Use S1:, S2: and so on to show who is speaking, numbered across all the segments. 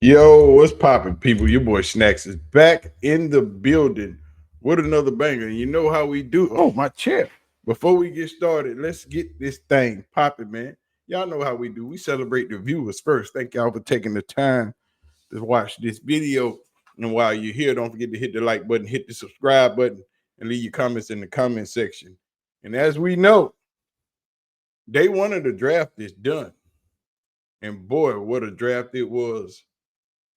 S1: Yo, what's poppin', people? Your boy Snacks is back in the building with another banger. And you know how we do. Oh, my chair. Before we get started, let's get this thing popping, man. Y'all know how we do. We celebrate the viewers first. Thank y'all for taking the time to watch this video. And while you're here, don't forget to hit the like button, hit the subscribe button, and leave your comments in the comment section. And as we know, day one of the draft is done. And boy, what a draft it was.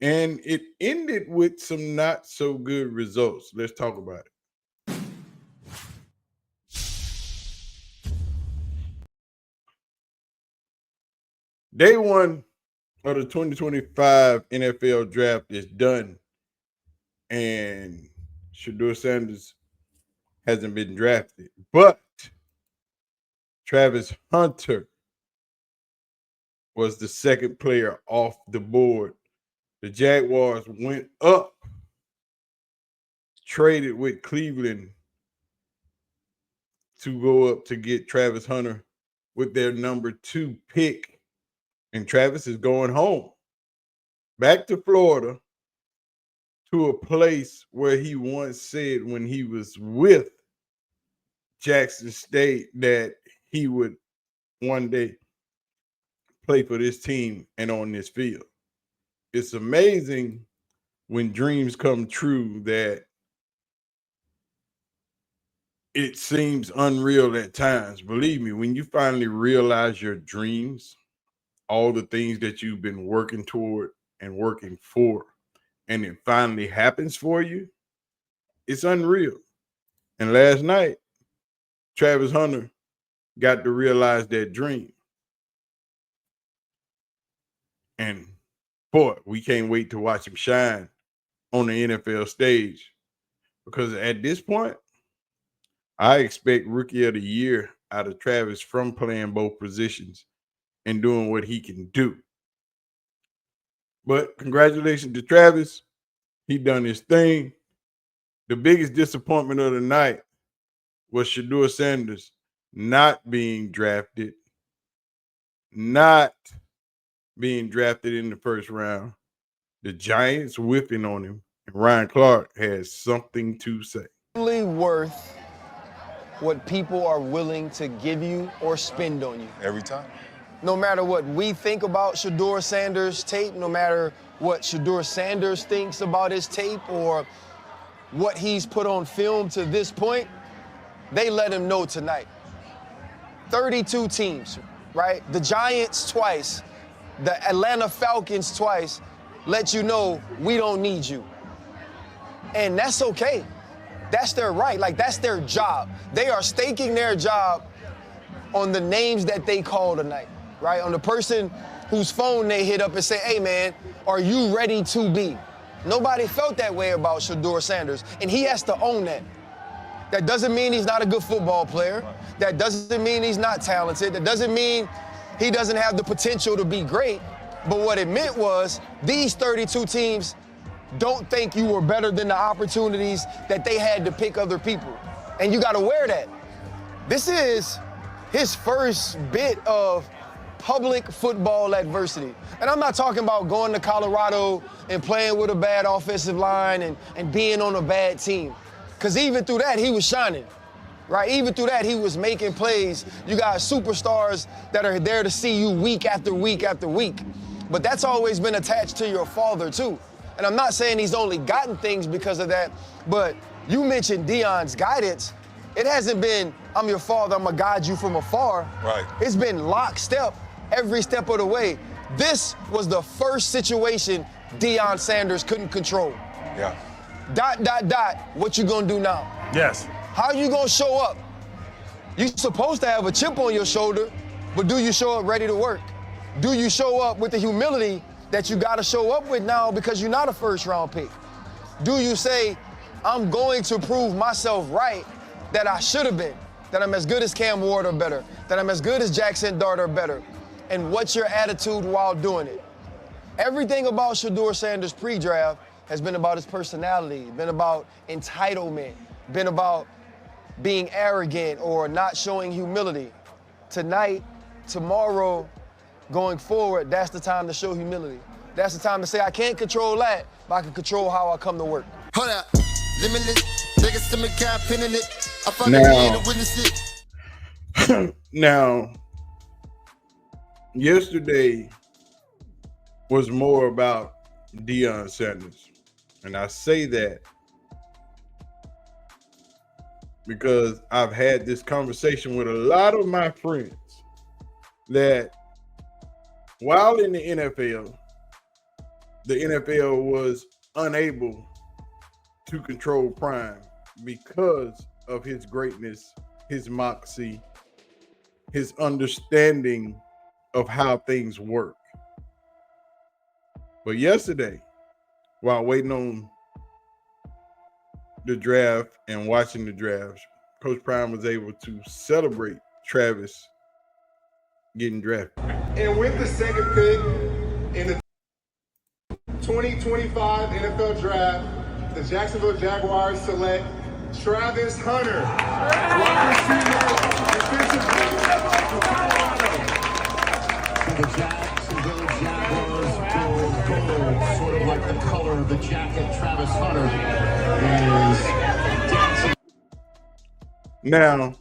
S1: And it ended with some not so good results. Let's talk about it. Day one of the 2025 NFL draft is done, and Shedeur Sanders hasn't been drafted. But Travis Hunter was the second player off the board. The Jaguars went up, traded with Cleveland to go up to get Travis Hunter with their number 2 pick. And Travis is going home, back to Florida, to a place where he once said when he was with Jackson State that he would one day play for this team and on this field. It's amazing when dreams come true that it seems unreal at times. Believe me, when you finally realize your dreams, all the things that you've been working toward and working for, and it finally happens for you, it's unreal. And last night, Travis Hunter got to realize that dream. And boy, we can't wait to watch him shine on the NFL stage, because at this point, I expect Rookie of the Year out of Travis from playing both positions and doing what he can do. But congratulations to Travis. He done his thing. The biggest disappointment of the night was Shedeur Sanders not being drafted in the first round. The Giants whipping on him, and Ryan Clark has something to say.
S2: Only worth what people are willing to give you or spend on you.
S3: Every time.
S2: No matter what we think about Shedeur Sanders' tape, no matter what Shedeur Sanders thinks about his tape or what he's put on film to this point, they let him know tonight. 32 teams, right? The Giants twice, the Atlanta Falcons twice, let you know we don't need you. And that's okay. That's their right. Like, that's their job. They are staking their job on the names that they call tonight, right? On the person whose phone they hit up and say, hey, man, are you ready to be? Nobody felt that way about Shedeur Sanders, and he has to own that. That doesn't mean he's not a good football player. That doesn't mean he's not talented. That doesn't mean he doesn't have the potential to be great. But what it meant was these 32 teams don't think you were better than the opportunities that they had to pick other people. And you got to wear that. This is his first bit of public football adversity. And I'm not talking about going to Colorado and playing with a bad offensive line and being on a bad team. Because even through that, he was shining, right? Even through that, he was making plays. You got superstars that are there to see you week after week after week. But that's always been attached to your father, too. And I'm not saying he's only gotten things because of that, but you mentioned Deion's guidance. It hasn't been, I'm your father, I'm gonna guide you from afar.
S3: Right.
S2: It's been lockstep every step of the way. This was the first situation Deion Sanders couldn't control.
S3: Yeah. ...
S2: What you gonna do now?
S3: Yes.
S2: How you gonna show up? You supposed to have a chip on your shoulder, but do you show up ready to work? Do you show up with the humility that you gotta show up with now because you're not a first round pick? Do you say, I'm going to prove myself right that I should have been, that I'm as good as Cam Ward or better, that I'm as good as Jackson Dart or better? And what's your attitude while doing it? Everything about Shedeur Sanders pre-draft has been about his personality, been about entitlement, been about being arrogant or not showing humility. Tonight, tomorrow, going forward, that's the time to show humility. that's the time to say I can't control that, but I can control how I come to work.
S3: Hold up. Limitless. Niggas to me cap pinning it. I fucking
S1: Now-
S3: need to witness it.
S1: Now, yesterday was more about Deion Sanders. And I say that because I've had this conversation with a lot of my friends that while in the NFL was unable to control Prime because of his greatness, his moxie, his understanding of how things work. But yesterday, while waiting on the draft and watching the draft, Coach Prime was able to celebrate Travis getting drafted.
S4: And with the second pick in the 2025 NFL Draft, the Jacksonville Jaguars select Travis Hunter, defensive
S5: The Jacksonville Jaguars go gold, sort of like the color of the jacket Travis Hunter is dancing.
S1: Now,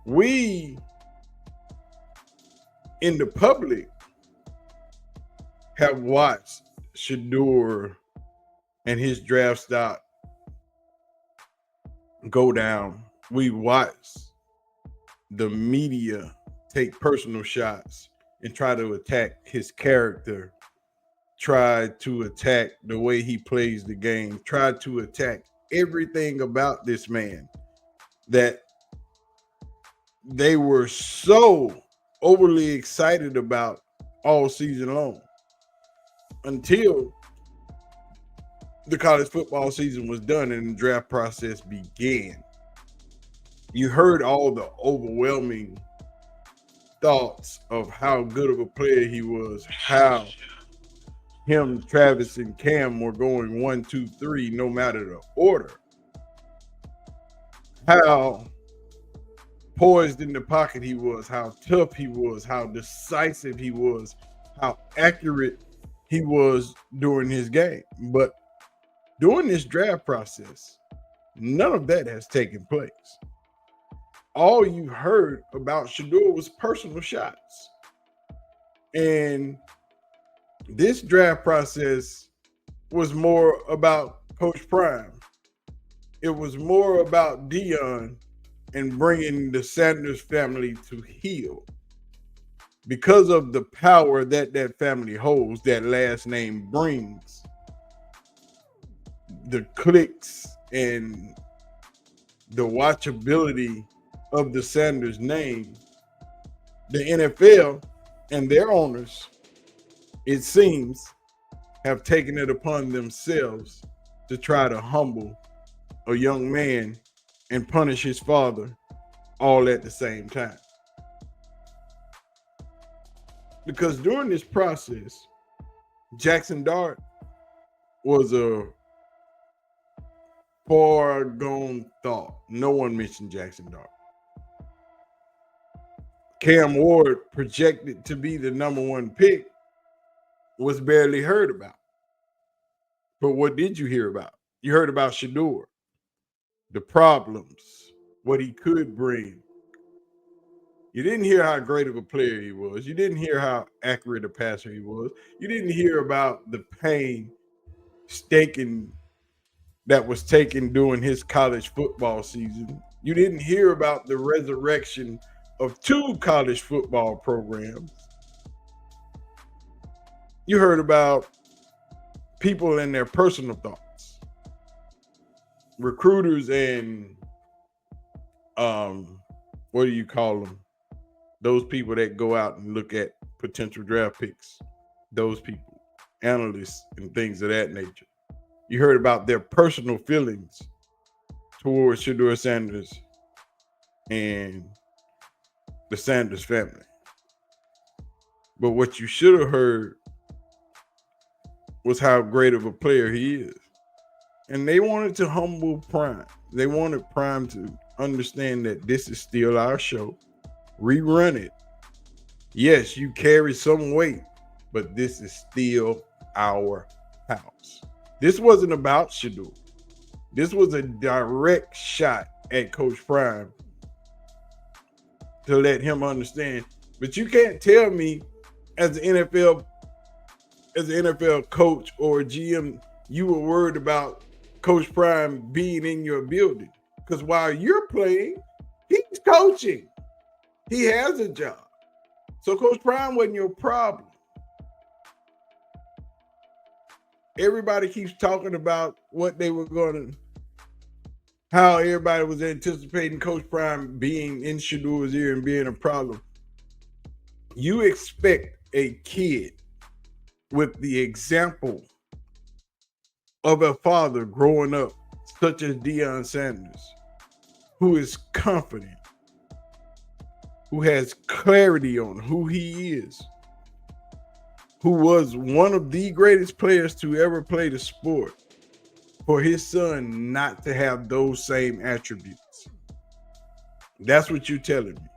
S1: we in the public have watched Shedeur and his draft stock go down. We watched the media take personal shots and try to attack his character, try to attack the way he plays the game, try to attack everything about this man that they were so overly excited about all season long until the college football season was done and the draft process began. You heard all the overwhelming thoughts of how good of a player he was, how him, Travis, and Cam were going 1, 2, 3, no matter the order. How poised in the pocket he was, how tough he was, how decisive he was, how accurate he was during his game. But during this draft process, none of that has taken place. All you heard about Shedeur was personal shots. And this draft process was more about Coach Prime. It was more about Deion and bringing the Sanders family to heel. Because of the power that that family holds, that last name brings, the clicks and the watchability of the Sanders name, the NFL and their owners, it seems, have taken it upon themselves to try to humble a young man and punish his father all at the same time. Because during this process, Jackson Dart was a far gone thought. No one mentioned Jackson Dart. Cam Ward, projected to be the #1 pick, was barely heard about. But what did you hear about? You heard about Shedeur, the problems, what he could bring. You didn't hear how great of a player he was. You didn't hear how accurate a passer he was. You didn't hear about the pain that was taken during his college football season. You didn't hear about the resurrection of 2 college football programs. You heard about people and their personal thoughts. Recruiters and what do you call them? Those people that go out and look at potential draft picks. Those people, analysts and things of that nature. You heard about their personal feelings towards Shedeur Sanders and the Sanders family. But what you should have heard was how great of a player he is. And they wanted to humble Prime. They wanted Prime to understand that this is still our show. Rerun it. Yes, you carry some weight but this is still our house. This wasn't about Shedeur. This was a direct shot at Coach Prime to let him understand. But you can't tell me as an NFL coach or GM, you were worried about Coach Prime being in your building. Because while you're playing, he's coaching. He has a job. So Coach Prime wasn't your problem. Everybody keeps talking about what they were going to, how everybody was anticipating Coach Prime being in Shedeur's ear and being a problem. You expect a kid with the example of a father growing up, such as Deion Sanders, who is confident, who has clarity on who he is, who was one of the greatest players to ever play the sport, for his son not to have those same attributes. That's what you're telling me.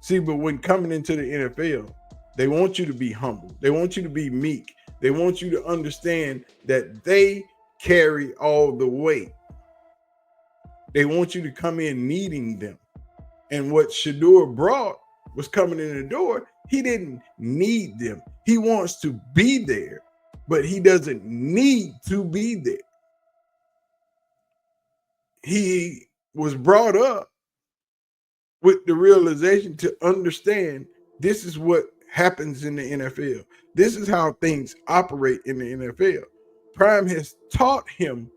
S1: See, but when coming into the NFL, they want you to be humble. They want you to be meek. They want you to understand that they carry all the weight. They want you to come in needing them. And what Shedeur brought was coming in the door. He didn't need them. He wants to be there, but he doesn't need to be there. He was brought up with the realization to understand this is what happens in the NFL. This is how things operate in the NFL. Prime has taught him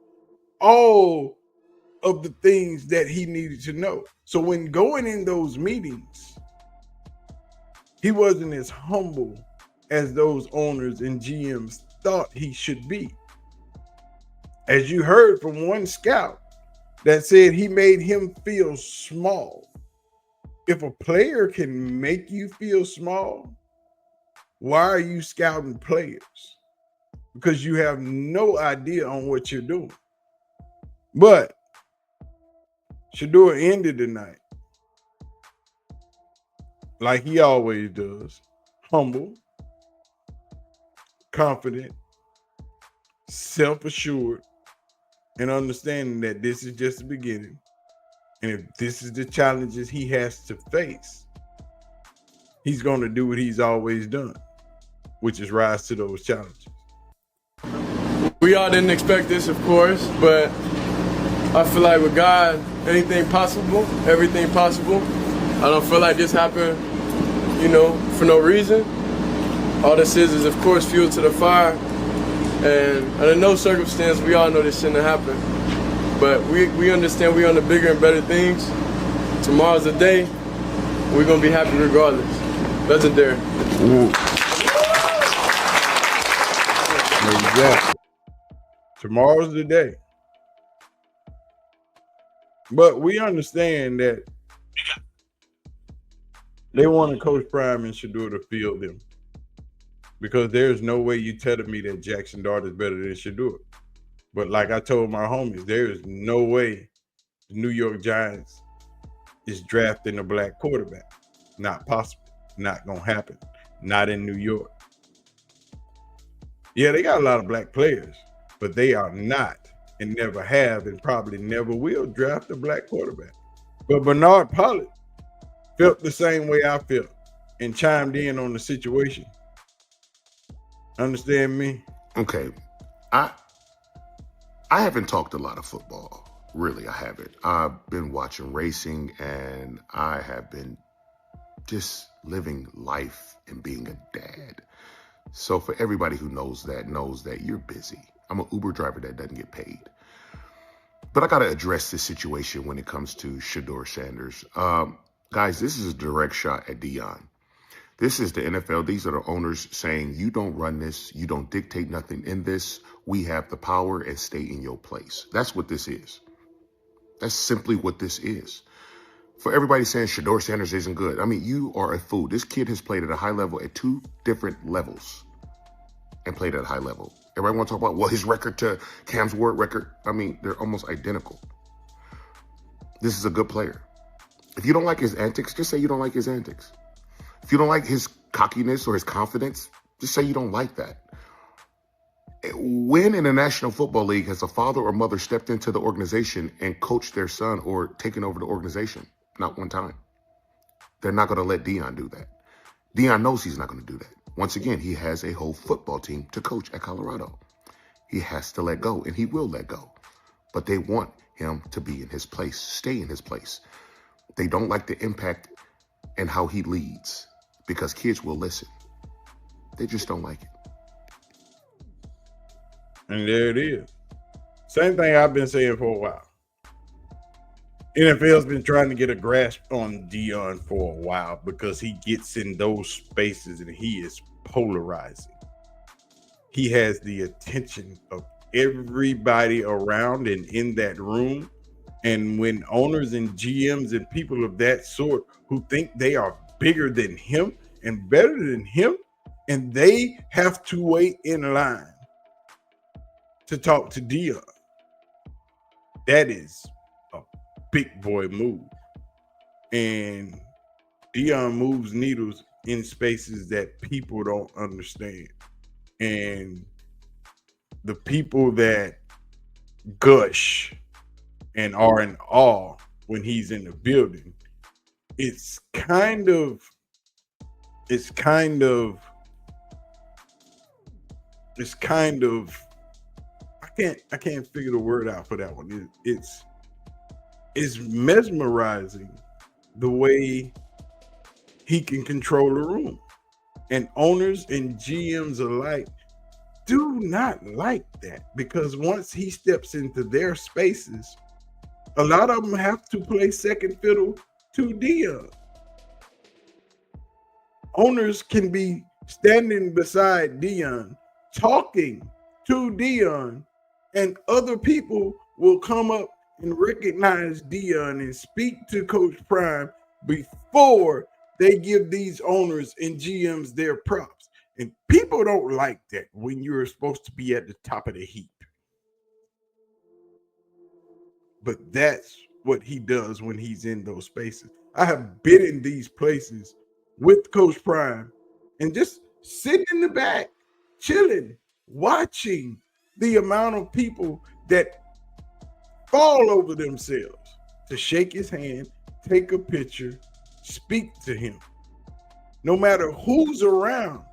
S1: all of the things that he needed to know. So when going in those meetings, he wasn't as humble as those owners and GMs thought he should be. As you heard from one scout that said he made him feel small. If a player can make you feel small, why are you scouting players? Because you have no idea on what you're doing. But Shedeur ended the night like he always does, humble, confident, self-assured, and understanding that this is just the beginning. And if this is the challenges he has to face, he's going to do what he's always done, which is rise to those challenges.
S6: We all didn't expect this, of course, but I feel like with God, anything possible, everything possible. I don't feel like this happened, for no reason. All this is of course, fuel to the fire. And under no circumstance, we all know this shouldn't have happened. But we understand we're on the bigger and better things. Tomorrow's the day. We're going to be happy regardless. Legendary.
S1: Exactly. Tomorrow's the day. But we understand that they wanted Coach Prime and Shedeur to field them. Because there's no way you telling me that Jackson Dart is better than Shedeur. But like I told my homies, there is no way the New York Giants is drafting a black quarterback. Not possible. Not going to happen. Not in New York. Yeah, they got a lot of black players, but they are not and never have and probably never will draft a black quarterback. But Bernard Pollard felt the same way I felt and chimed in on the situation. Understand me?
S7: Okay. I haven't talked a lot of football. Really, I haven't. I've been watching racing and I have been just living life and being a dad. So for everybody who knows that you're busy. I'm an Uber driver that doesn't get paid. But I got to address this situation when it comes to Shedeur Sanders. Guys, this is a direct shot at Deion. This is the NFL. These are the owners saying, you don't run this. You don't dictate nothing in this. We have the power and stay in your place. That's what this is. That's simply what this is. For everybody saying Shedeur Sanders isn't good. I mean, you are a fool. This kid has played at a high level at 2 different levels and played at a high level. Everybody want to talk about, well, his record to Cam's Ward record. I mean, they're almost identical. This is a good player. If you don't like his antics, just say you don't like his antics. If you don't like his cockiness or his confidence, just say you don't like that. When in the National Football League has a father or mother stepped into the organization and coached their son or taken over the organization? Not one time. They're not going to let Deion do that. Deion knows he's not going to do that. Once again, he has a whole football team to coach at Colorado. He has to let go, and he will let go. But they want him to be in his place, stay in his place. They don't like the impact and how he leads because kids will listen. They just don't like it.
S1: And there it is. Same thing I've been saying for a while. NFL's been trying to get a grasp on Deion for a while because he gets in those spaces and he is polarizing. He has the attention of everybody around and in that room. And when owners and GMs and people of that sort who think they are bigger than him and better than him, and they have to wait in line to talk to Deion, that is a big boy move. And Deion moves needles in spaces that people don't understand. And the people that gush and are in awe when he's in the building, it's kind of I can't figure the word out for that one. It's mesmerizing the way he can control the room. And owners and GMs alike do not like that, because once he steps into their spaces, a lot of them have to play second fiddle to Deion. Owners can be standing beside Deion, talking to Deion, and other people will come up and recognize Deion and speak to Coach Prime before they give these owners and GMs their props. And people don't like that when you're supposed to be at the top of the heap. But that's what he does when he's in those spaces. I have been in these places with Coach Prime and just sitting in the back, chilling, watching the amount of people that fall over themselves to shake his hand, take a picture, speak to him. No matter who's around,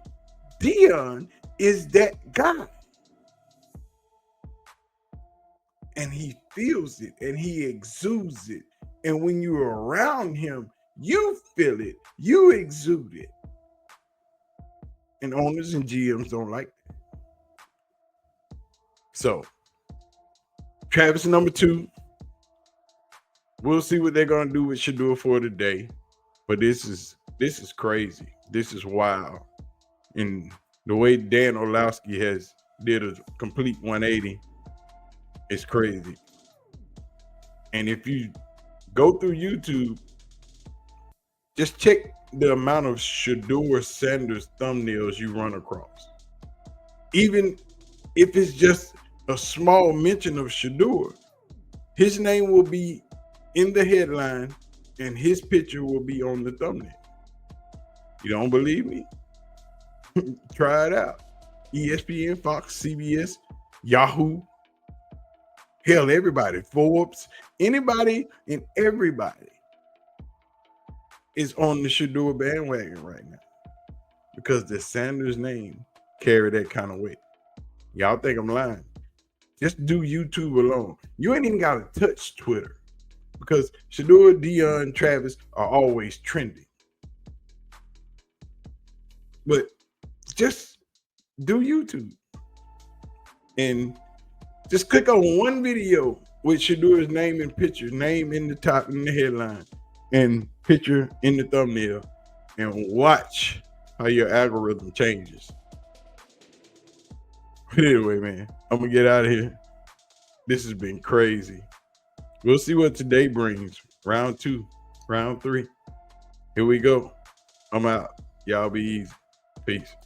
S1: Deion is that guy. And he feels it and he exudes it. And when you're around him, you feel it, you exude it. And owners and GMs don't like that. So, Travis number 2. We'll see what they're gonna do with Shedeur for today. But this is crazy. This is wild. And the way Dan Orlowski has did a complete 180, it's crazy. And if you go through YouTube, just check the amount of Shedeur Sanders thumbnails you run across. Even if it's just a small mention of Shedeur, his name will be in the headline and his picture will be on the thumbnail. You don't believe me? Try it out. ESPN, Fox, CBS, Yahoo, hell, everybody, Forbes, anybody and everybody is on the Shedeur bandwagon right now because the Sanders name carry that kind of weight. Y'all think I'm lying? Just do YouTube alone. You ain't even got to touch Twitter because Shedeur, Deion, Travis are always trending. But just do YouTube and just click on one video with Shedeur's name and picture, name in the top, in the headline, and picture in the thumbnail, and watch how your algorithm changes. But anyway, man, I'm going to get out of here. This has been crazy. We'll see what today brings. Round 2, round 3. Here we go. I'm out. Y'all be easy. Peace.